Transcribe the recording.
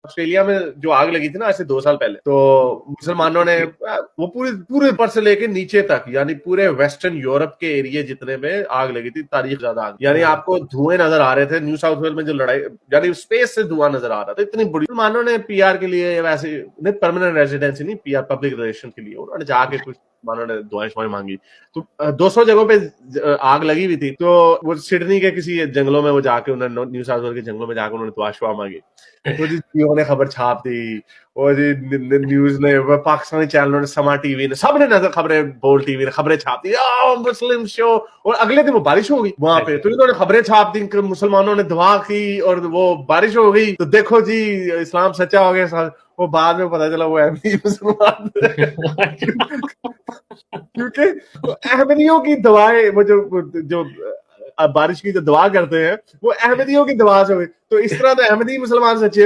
Australia में जो आग लगी थी ना आज से 2 साल पहले, तो मुसलमानों ने वो पूरे ऊपर से लेके नीचे तक, यानी पूरे वेस्टर्न यूरोप के एरिया जितने में आग लगी थी, तारीख ज्यादा आग, यानी आपको धुएं नजर आ रहे थे। न्यू साउथ वेल्स में जो लड़ाई, यानी स्पेस से धुआं नजर आ रहा था, इतनी बड़ी। मुसलमानों ने पीआर के लिए, वैसे नहीं परमानेंट रेजिडेंसी नहीं, पीआर पब्लिक रिलेशन के लिए उन्होंने जाके कुछ उन्होंने दुआएं शुआएं मांगी। तो 200 जगहों पे आग लगी हुई थी, तो वो सिडनी के किसी जंगलों में वो जाके उन्होंने, न्यू साउथ वेल्स के जंगलों में जाकर उन्होंने दुआ शुआ मांगी। तो जी जियो ने खबर छाप दी, और जी न्यूज ने, पाकिस्तानी चैनलों ने, समा टीवी ने, सबने नजर खबरें, बोल टीवी ने खबरें छाप दी, मुस्लिम शो। और अगले दिन वो बारिश हो गई वहां पे, तो इन्होंने खबरें छाप दी कि मुसलमानों ने दुआ की और वो बारिश हो गई, तो देखो जी इस्लाम सच्चा हो गया। वो बाद में पता चला वो अहमदी मुसलमान क्योंकि अहमदियों की दवाएं, वो जो बारिश की जो दुआ करते हैं, वो अहमदियों की दुआ से हुई। तो इस तरह तो अहमदी मुसलमान सच्चे